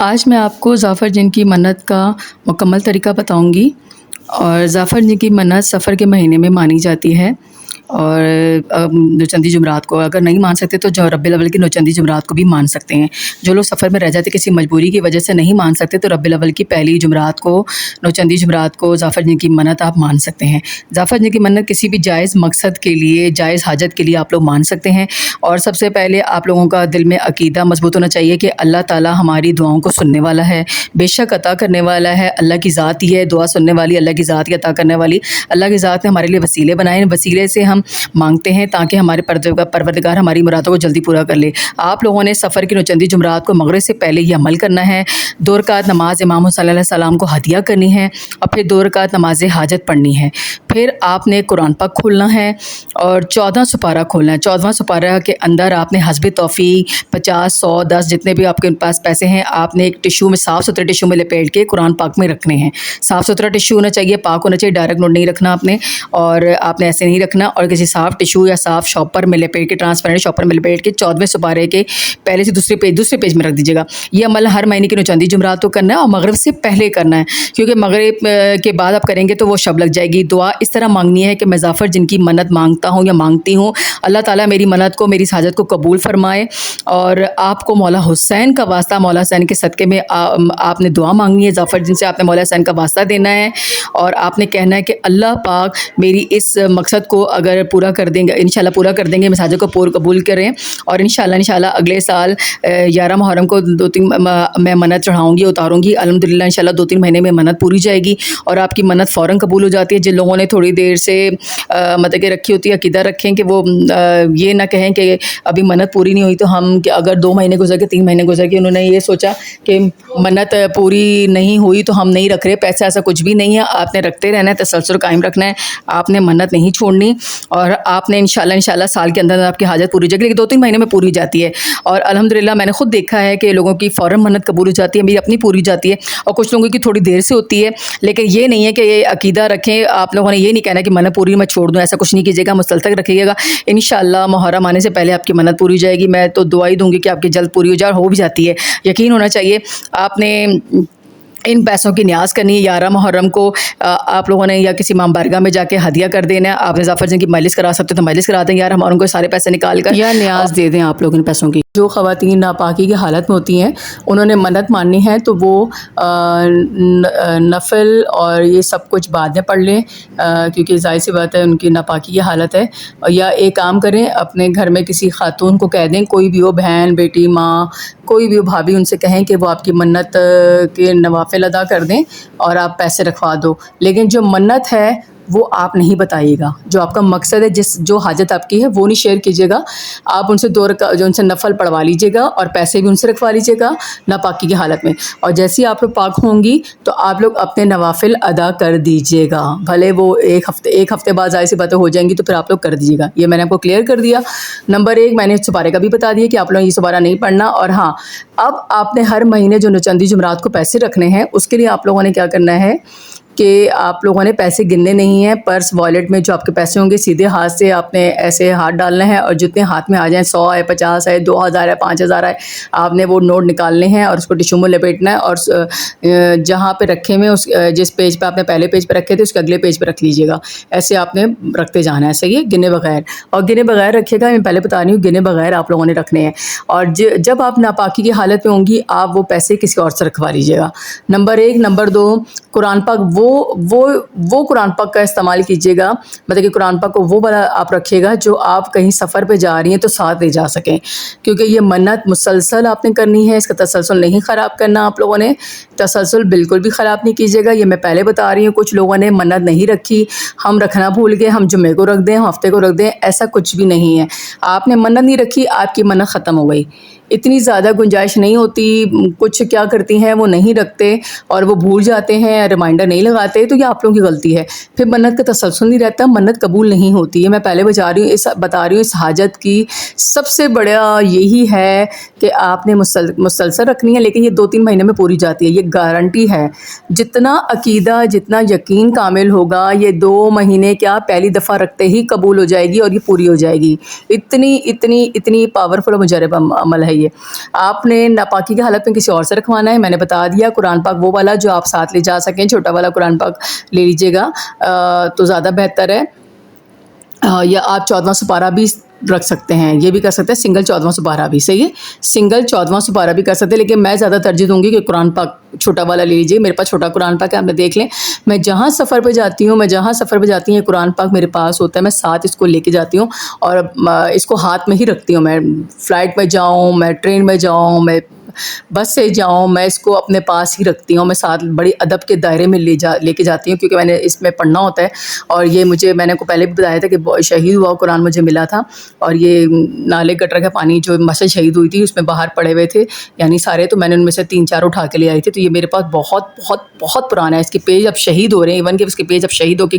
آج میں آپ کو ظافر جن کی منت کا مکمل طریقہ بتاؤں گی۔ اور ظافر جن کی منت سفر کے مہینے میں مانی جاتی ہے، اور نوچندی جمعرات کو اگر نہیں مان سکتے تو جو رب الاول کی نوچندی جمعرات کو بھی مان سکتے ہیں۔ جو لوگ سفر میں رہ جاتے کسی مجبوری کی وجہ سے نہیں مان سکتے تو رب الاول کی پہلی جمعرات کو، نوچندی جمعرات کو ظافر جن کی منت آپ مان سکتے ہیں۔ ظافر جن کی منت کسی بھی جائز مقصد کے لیے، جائز حاجت کے لیے آپ لوگ مان سکتے ہیں۔ اور سب سے پہلے آپ لوگوں کا دل میں عقیدہ مضبوط ہونا چاہیے کہ اللہ تعالیٰ ہماری دعاؤں کو سننے والا ہے، بے شک عطا کرنے والا ہے۔ اللہ کی ذات ہی ہے دعا سننے والی، اللہ کی ذات ہی عطا کرنے والی۔ اللہ کی ذات نے ہمارے لیے وسیلے بنائے ہیں، وسیلے سے ہم مانگتے ہیں تاکہ ہمارے پروردگار ہماری مرادوں کو جلدی پورا کر لے۔ آپ لوگوں نے سفر کی نوچندی جمعرات کو مغرب سے پہلے یہ عمل کرنا ہے۔ 2 رکعت نماز امام حسین علیہ السلام کو ہدیہ کرنی ہے، اور پھر 2 رکعت نماز حاجت پڑھنی ہے۔ پھر آپ نے قرآن پاک کھولنا ہے اور 14 سپارہ کھولنا ہے۔ 14واں سپارہ کے اندر آپ نے حسب توفیق 50، 100، 10 جتنے بھی آپ کے پاس پیسے ہیں، آپ نے ایک ٹشو میں، صاف ستھرے ٹشو میں لپیٹ کے قرآن پاک میں رکھنے ہیں۔ صاف ستھرا ٹشو ہونا چاہیے، پاک ہونا چاہیے، ڈائریکٹ نوٹ نہیں رکھنا آپ نے، اور آپ نے ایسے نہیں رکھنا، اور کسی صاف ٹشو یا صاف شاپر میں لپیٹ کے، ٹرانسپیرنٹ شاپر میں لپیٹ کے 14ویں سپارے کے پہلے سے دوسرے پیج میں رکھ دیجیے گا۔ یہ عمل ہر مہینے کی نوچندی جمعرات کو کرنا ہے، اور مغرب سے پہلے کرنا ہے، کیونکہ مغرب کے بعد آپ کریں گے تو وہ شب لگ جائے گی۔ دعا اس طرح مانگنی ہے کہ میں ظافر جن کی منت مانگتا ہوں یا مانگتی ہوں، اللہ تعالیٰ میری منت کو، میری حاجت کو قبول فرمائے، اور آپ کو مولا حسین کا واسطہ، مولا حسین کے صدقے میں آپ نے دعا مانگنی ہے۔ ظافر جن سے آپ نے مولا حسین کا واسطہ دینا ہے، اور آپ نے کہنا ہے کہ اللہ پاک میری اس مقصد کو اگر پورا کر دیں گے، انشاءاللہ پورا کر دیں گے، میری حاجت کو قبول کریں، اور انشاءاللہ اگلے سال 11 محرم کو 2-3 میں منت چڑھاؤں گی، اتاروں گی، الحمدللہ انشاءاللہ 2-3 مہینے میں منت پوری جائے گی، اور آپ کی منت فوراً قبول ہو جاتی ہے۔ جن لوگوں نے تھوڑی دیر سے مطلب کہ رکھی ہوتی ہے، عقیدہ رکھیں کہ وہ یہ نہ کہیں کہ ابھی منت پوری نہیں ہوئی تو ہم، کہ اگر 2 مہینے گزر کے 3 مہینے گزر کے انہوں نے یہ سوچا کہ منت پوری نہیں ہوئی تو ہم نہیں رکھ رہے پیسے، ایسا کچھ بھی نہیں ہے۔ آپ نے رکھتے رہنا ہے، تسلسل قائم رکھنا ہے، آپ نے منت نہیں چھوڑنی، اور آپ نے انشاءاللہ سال کے اندر آپ کی حاجت پوری جائے گی، لیکن 2-3 مہینے میں پوری جاتی ہے۔ اور الحمدللہ میں نے خود دیکھا ہے کہ لوگوں کی فوراً منت قبول ہو جاتی ہے، میری اپنی پوری جاتی ہے، اور کچھ لوگوں کی تھوڑی دیر سے ہوتی ہے۔ لیکن یہ نہیں ہے کہ یہ عقیدہ رکھیں، آپ لوگوں نے یہ نہیں کہنا کہ منت پوری میں چھوڑ دوں، ایسا کچھ نہیں کیجیے گا، مسلسل رکھیے گا۔ انشاءاللہ محرم آنے سے پہلے آپ کی منت پوری جائے گی۔ میں تو دعا ہی دوں گی کہ آپ کی جلد پوری ہو جائے، اور ہو بھی جاتی ہے، یقین ہونا چاہیے۔ آپ نے ان پیسوں کی نیاز کرنی ہے۔ 11 محرم کو آپ لوگوں نے یا کسی امام بارگاہ میں جا کے ہدیہ کر دینا ہے۔ آپ نے ظافر جن کی مجلس کرا سکتے تو مجلس کرا دیں 11 محرم کو، سارے پیسے نکال کر، یا نیاز دے دیں آپ لوگ ان پیسوں کی۔ جو خواتین ناپاکی کی حالت میں ہوتی ہیں، انہوں نے منت ماننی ہے تو وہ نفل اور یہ سب کچھ بعد میں پڑھ لیں، کیونکہ ظاہر سی بات ہے ان کی ناپاکی کی حالت ہے۔ یا ایک کام کریں، اپنے گھر میں کسی خاتون کو کہہ دیں، کوئی بھی ہو، بہن، بیٹی، ماں، کوئی بھی ہو، بھابھی، ان سے کہیں کہ وہ آپ کی منت کے نوافل ادا کر دیں اور آپ پیسے رکھوا دو۔ لیکن جو منت ہے وہ آپ نہیں بتائیے گا، جو آپ کا مقصد ہے، جو حاجت آپ کی ہے وہ نہیں شیئر کیجیے گا۔ آپ ان سے جو ان سے نفل پڑھوا لیجیے گا، اور پیسے بھی ان سے رکھوا لیجیے گا ناپاکی کی حالت میں، اور جیسے ہی آپ لوگ پاک ہوں گی تو آپ لوگ اپنے نوافل ادا کر دیجیے گا، بھلے وہ ایک ہفتے بعد ظاہر سی باتیں ہو جائیں گی تو پھر آپ لوگ کر دیجیے گا۔ یہ میں نے آپ کو کلیئر کر دیا۔ نمبر 1 میں نے سپارے کا بھی بتا دیا کہ آپ لوگ یہ سپارہ نہیں پڑھنا۔ اور ہاں، اب آپ نے ہر مہینے جو نوچندی جمعرات کو پیسے رکھنے ہیں، اس کے لیے آپ لوگوں نے کیا کرنا ہے کہ آپ لوگوں نے پیسے گننے نہیں ہیں۔ پرس، والیٹ میں جو آپ کے پیسے ہوں گے، سیدھے ہاتھ سے آپ نے ایسے ہاتھ ڈالنا ہے، اور جتنے ہاتھ میں آ جائیں، 100 ہے، 50 ہے، 2000 ہے، 5000 ہے، آپ نے وہ نوٹ نکالنے ہیں اور اس کو ٹشو میں لپیٹنا ہے، اور جہاں پہ رکھے ہوئے جس پیج پہ آپ نے پہلے پیج پہ رکھے تھے، اس کے اگلے پیج پہ رکھ لیجیے گا۔ ایسے آپ نے رکھتے جانا ہے، صحیح ہے، گنے بغیر۔ اور گنے بغیر رکھیے گا، میں پہلے بتا رہی ہوں، گنے بغیر آپ لوگوں نے رکھنے ہیں۔ اور جب آپ ناپاکی کی حالت میں ہوں گی، آپ وہ پیسے کسی اور سے رکھوا لیجیے گا۔ نمبر 1۔ نمبر 2، قرآن پاک وہ قرآن پاک کا استعمال کیجیے گا، مطلب کہ قرآن پاک کو وہ والا آپ رکھیے گا جو آپ کہیں سفر پہ جا رہی ہیں تو ساتھ لے جا سکیں، کیونکہ یہ منت مسلسل آپ نے کرنی ہے، اس کا تسلسل نہیں خراب کرنا۔ آپ لوگوں نے تسلسل بالکل بھی خراب نہیں کیجیے گا۔ یہ میں پہلے بتا رہی ہوں، کچھ لوگوں نے منت نہیں رکھی، ہم رکھنا بھول گئے، ہم جمعے کو رکھ دیں، ہم ہفتے کو رکھ دیں، ایسا کچھ بھی نہیں ہے۔ آپ نے منت نہیں رکھی، آپ کی منت ختم ہو گئی۔ اتنی زیادہ گنجائش نہیں ہوتی، کچھ کیا کرتی ہیں وہ نہیں رکھتے اور وہ بھول جاتے ہیں، ریمائنڈر نہیں لگاتے، تو یہ آپ لوگوں کی غلطی ہے، پھر منت کا تسلسل نہیں رہتا، منت قبول نہیں ہوتی ہے۔ میں پہلے بتا رہی ہوں، اس حاجت کی سب سے بڑا یہی ہے کہ آپ نے مسلسل رکھنی ہے، لیکن یہ 2-3 مہینے میں پوری جاتی ہے، یہ گارنٹی ہے۔ جتنا عقیدہ، جتنا یقین کامل ہوگا، یہ 2 مہینے کیا پہلی دفعہ رکھتے ہی قبول ہو جائے گی، اور یہ پوری ہو جائے گی۔ اتنی پاورفل مجرب عمل ہے چاہیے. آپ نے ناپاکی کی حالت میں کسی اور سے رکھوانا ہے. میں نے بتا دیا قرآن پاک وہ والا جو آپ ساتھ لے جا سکیں, چھوٹا والا قرآن پاک لے لیجیے گا تو زیادہ بہتر ہے. یا آپ 14واں سپارہ بھی رکھ سکتے ہیں, یہ بھی کر سکتے ہیں, سنگل 14واں سپارہ بھی صحیح ہے, سنگل 14واں سپارہ بھی کر سکتے ہیں. لیکن میں زیادہ ترجیح دوں گی کہ قرآن پاک چھوٹا والا لے لیجیے. میرے پاس چھوٹا قرآن پاک ہے, آپ نے دیکھ لیں. میں جہاں سفر پہ جاتی ہوں یہ قرآن پاک میرے پاس ہوتا ہے, میں ساتھ اس کو لے کے جاتی ہوں اور اس کو ہاتھ میں ہی رکھتی ہوں. میں فلائٹ میں جاؤں, میں ٹرین میں جاؤں, میں بس سے جاؤں, میں اس کو اپنے پاس ہی رکھتی ہوں. میں ساتھ بڑی ادب کے دائرے میں لے کے جاتی ہوں, کیونکہ میں نے اس میں پڑھنا ہوتا ہے. اور یہ میں نے کو پہلے بھی بتایا تھا کہ شہید ہوا قرآن مجھے ملا تھا, اور یہ نالے گٹر کا پانی جو مسجد شہید ہوئی تھی اس میں باہر پڑے ہوئے تھے یعنی سارے, تو میں نے ان میں سے 3-4 اٹھا کے لے آئی تھی. تو یہ میرے پاس بہت بہت بہت پرانا ہے. اس کے پیج اب شہید ہو رہے ہیں, ایون کہ اس کے پیج اب شہید ہو کے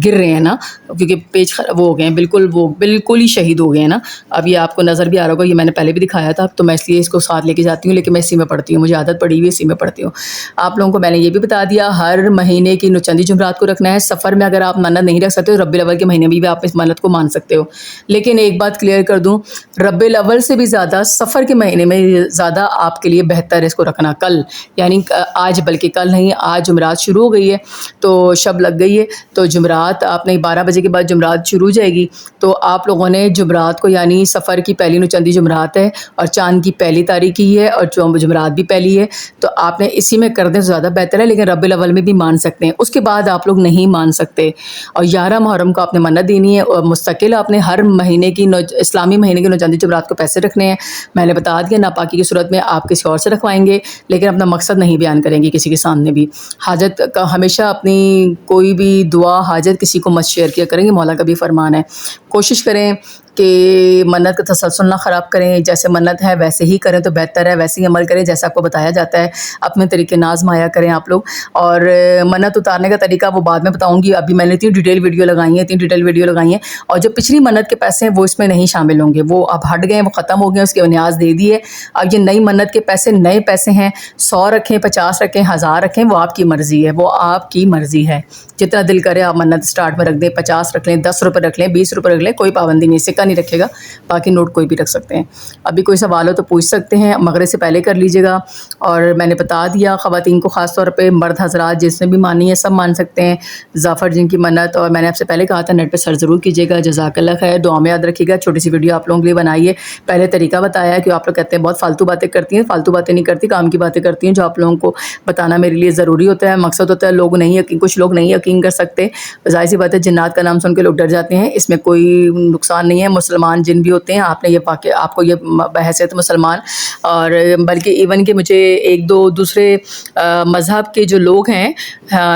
گر رہے ہیں نا, کیونکہ پیج وہ ہو گئے ہیں, بالکل ہی شہید ہو گئے ہیں نا. اب یہ آپ کو نظر بھی آ رہا ہوگا, یہ میں نے پہلے بھی دکھایا تھا, تو میں اس لیے اس کو ساتھ لے کے جاتی ہوں. لیکن میں اسی میں پڑھتی ہوں, مجھے عادت پڑی ہوئی اسی میں پڑھتی ہوں. آپ لوگوں کو میں نے یہ بھی بتا دیا ہر مہینے کی چندی جمعرات کو رکھنا ہے. سفر میں اگر آپ منت نہیں رکھ سکتے تو ربیع الاول کے مہینے میں بھی آپ اس منت کو مان سکتے ہو. لیکن ایک بات کلیئر کر دوں, ربیع الاول سے بھی زیادہ سفر کے مہینے میں زیادہ آپ کے لیے بہتر ہے اس کو رکھنا. کل یعنی آج, بلکہ کل نہیں, آج جمعرات شروع ہو گئی ہے تو شب لگ گئی ہے, تو جمعرات آپ نے 12 بجے کے بعد جمعرات شروع ہو جائے گی. تو آپ لوگوں نے جمعرات کو یعنی سفر کی پہلی چندی جمعرات ہے اور چاند کی پہلی تاریخ ہی ہے اور جمعرات بھی پہلی ہے, تو آپ نے اسی میں کر دیں تو زیادہ بہتر ہے. لیکن ربیع الاول میں بھی مان سکتے ہیں, اس کے بعد آپ لوگ نہیں مان سکتے. اور 11 محرم کو آپ نے منت دینی ہے, اور مستقل آپ نے ہر مہینے کی اسلامی مہینے کی چندی جمعرات کو پیسے رکھنے ہیں. میں نے بتا دیا ناپاکی کی صورت میں آپ کسی اور سے رکھوائیں گے, لیکن اپنا مقصد نہیں بیان کریں گے کسی کے سامنے بھی. حاجت کا ہمیشہ اپنی کوئی بھی دعا حاجت کسی کو مت شیئر کیا کریں گے, مولا کا بھی فرمان ہے. کوشش کریں کہ منت کا تسلسل نہ خراب کریں, جیسے منت ہے ویسے ہی کریں تو بہتر ہے, ویسے ہی عمل کریں جیسا آپ کو بتایا جاتا ہے. اپنے طریقے ناز مایا کریں آپ لوگ. اور منت اتارنے کا طریقہ وہ بعد میں بتاؤں گی. ابھی میں نے 3 ڈیٹیل ویڈیو لگائی ہیں, اور جو پچھلی منت کے پیسے ہیں وہ اس میں نہیں شامل ہوں گے, وہ اب ہٹ گئے ہیں, وہ ختم ہو گئے ہیں, اس کے نیاز دے دی ہے. اب یہ نئی منت کے پیسے نئے پیسے ہیں, 100 رکھیں, 50 رکھیں, 1000 رکھیں, وہ آپ کی مرضی ہے, وہ آپ کی مرضی ہے. جتنا دل کرے آپ منت سٹارٹ میں رکھ دیں, 50 رکھ لیں, 10 روپے رکھ لیں, 20 روپے رکھ لیں, کوئی پابندی نہیں, سکہ نہیں رکھے گا, باقی نوٹ کوئی بھی رکھ سکتے ہیں. ابھی کوئی سوال ہو تو پوچھ سکتے ہیں, مغرب سے پہلے کر لیجیے گا. اور میں نے بتا دیا خواتین کو خاص طور پہ, مرد حضرات جس نے بھی مانی ہے سب مان سکتے ہیں ظفر جن کی منت. اور میں نے آپ سے پہلے کہا تھا نیٹ پہ سرچ ضرور کیجیے گا. جزاک اللہ خیر, دعا میں یاد رکھیے گا. چھوٹی سی ویڈیو آپ لوگوں کے لیے بنائی ہے, پہلے طریقہ بتایا ہے کہ آپ لوگ کہتے ہیں بہت فالتو باتیں کرتی ہیں. فالتو باتیں نہیں کرتی, کام کی باتیں کرتی ہیں, جو آپ لوگوں کو بتانا میرے لیے ضروری ہوتا ہے, مقصد ہوتا ہے. کچھ لوگ نہیں یقین کر سکتے, ظاہر سی بات ہے, جنات کا نام سن کے لوگ ڈر جاتے ہیں, اس میں کوئی نقصان نہیں ہے. مسلمان جن بھی ہوتے ہیں, آپ نے یہ واقعہ, آپ کو یہ بحیثیت مسلمان, اور بلکہ ایون کہ مجھے 1-2 دوسرے مذہب کے جو لوگ ہیں,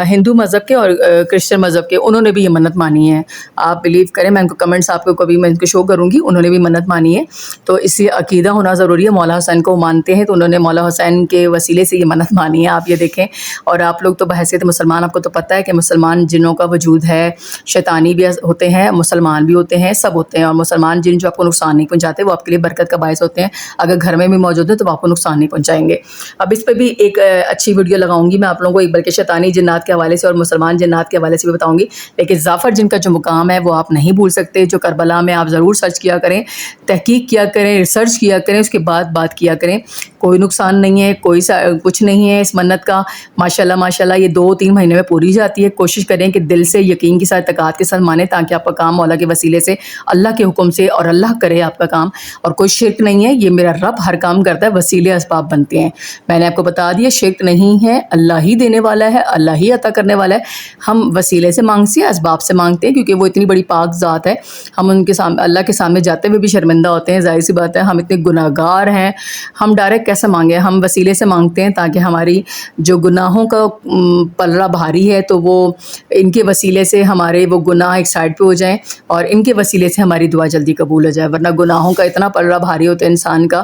ہندو مذہب کے اور کرسچن مذہب کے, انہوں نے بھی یہ منت مانی ہے. آپ بلیو کریں, میں ان کو کمنٹس آپ کو کبھی میں ان کو شو کروں گی, انہوں نے بھی منت مانی ہے. تو اس سے عقیدہ ہونا ضروری ہے. مولا حسین کو مانتے ہیں تو انہوں نے مولا حسین کے وسیلے سے یہ منت مانی ہے, آپ یہ دیکھیں. اور آپ لوگ تو بحیثیت مسلمان, آپ کو تو پتہ ہے کہ مسلمان جنوں کا وجود ہے, شیطانی بھی ہوتے ہیں, مسلمان بھی ہوتے ہیں, سب ہوتے ہیں. اور مسلمان جن جو آپ کو نقصان نہیں پہنچاتے, وہ آپ کے لیے برکت کا باعث ہوتے ہیں. اگر گھر میں بھی موجود ہیں تو وہ آپ کو نقصان نہیں پہنچائیں گے. اب اس پہ بھی ایک اچھی ویڈیو لگاؤں گی میں آپ لوگوں کو, ایک بلکہ شیطانی جنات کے حوالے سے اور مسلمان جنات کے حوالے سے بھی بتاؤں گی. لیکن ظفر جن کا جو مقام ہے وہ آپ نہیں بھول سکتے. جو کربلا میں آپ ضرور سرچ کیا کریں, تحقیق کیا کریں, ریسرچ کیا کریں, اس کے بعد بات کیا کریں. کوئی نقصان نہیں ہے, کوئی کچھ نہیں ہے اس منت کا. ماشاءاللہ ماشاءاللہ یہ 2-3 مہینے میں پوری جاتی ہے. کوشش کریں کہ دل سے, یقین کے ساتھ, اعتقاد کے ساتھ مانیں, تاکہ آپ کا کام مولا کے وسیلے سے, اللہ کے حکم سے, اور اللہ کرے آپ کا کام. اور کوئی شرک نہیں ہے, یہ میرا رب ہر کام کرتا ہے, وسیلے اسباب بنتے ہیں. میں نے آپ کو بتا دیا شرک نہیں ہے, اللہ ہی دینے والا ہے, اللہ ہی عطا کرنے والا ہے. ہم وسیلے سے مانگتے ہیں, اسباب سے مانگتے ہیں, کیونکہ وہ اتنی بڑی پاک ذات ہے. ہم ان کے سامنے, اللہ کے سامنے جاتے ہوئے بھی شرمندہ ہوتے ہیں, ظاہر سی بات ہے. ہم اتنے گناہ گار ہیں, ہم ڈائریکٹ کیسے مانگیں, ہم وسیلے سے مانگتے ہیں تاکہ ہماری جو گناہوں کا پلڑا بھاری ہے تو وہ ان کے وسیلے سے ہمارے وہ گناہ ایک سائڈ پہ ہو جائیں, اور ان کے وسیلے سے ہماری دعا جلدی قبول ہو جائے. ورنہ گناہوں کا اتنا پلڑا بھاری ہوتا ہے انسان کا,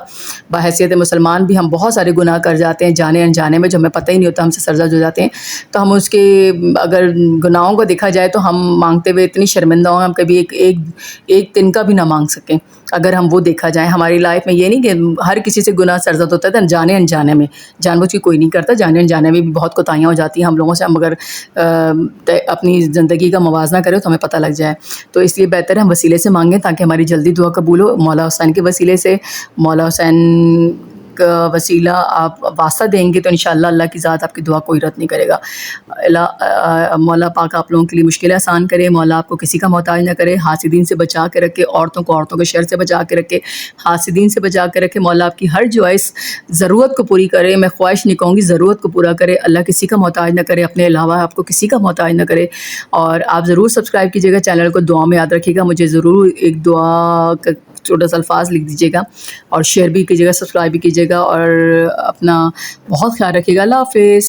بحیثیت مسلمان بھی ہم بہت سارے گناہ کر جاتے ہیں جانے انجانے میں, جو ہمیں پتہ ہی نہیں ہوتا, ہم سے سرزد ہو جاتے ہیں. تو ہم اس کے اگر گناہوں کو دیکھا جائے تو ہم مانگتے ہوئے اتنی شرمندہ ہوں, ہم کبھی ایک دن کا بھی نہ مانگ سکیں. اگر ہم وہ دیکھا جائے ہماری لائف میں, یہ نہیں کہ ہر کسی سے گناہ سرزد ہوتا ہے جانے انجانے میں, جان بوجھ کے کوئی نہیں کرتا, جانے انجانے میں بھی بہت کوتاہیاں ہو جاتی ہیں ہم لوگوں سے. ہم اگر اپنی زندگی کا موازنہ کرے تو ہمیں پتہ لگ جائے. تو اس لیے بہتر ہے ہم وسیلے سے مانگیں تاکہ ہماری جلدی دعا قبول ہو. مولا حسین کے وسیلے سے، مولا حسین کا وسیلہ آپ واسطہ دیں گے تو انشاءاللہ اللہ کی ذات آپ کی دعا کوئی رد نہیں کرے گا. مولا پاک آپ لوگوں کے لیے مشکلیں آسان کرے. مولا آپ کو کسی کا محتاج نہ کرے. حاسدین سے بچا کے رکھے، عورتوں کو عورتوں کے شر سے بچا کے رکھے، حاسدین سے بچا کے رکھے. مولا آپ کی ہر جوائز ضرورت کو پوری کرے. میں خواہش نہیں کہوں گی، ضرورت کو پورا کرے. اللہ کسی کا محتاج نہ کرے، اپنے علاوہ آپ کو کسی کا محتاج نہ کرے. اور آپ ضرور سبسکرائب کیجیے گا چینل کو، دعا میں یاد رکھیے گا. مجھے ضرور ایک دعا کا چھوٹا سا الفاظ لکھ دیجیے گا، اور شیئر بھی کیجیے گا، سبسکرائب بھی کیجیے گا، اور اپنا بہت خیال رکھیے گا. اللہ حافظ.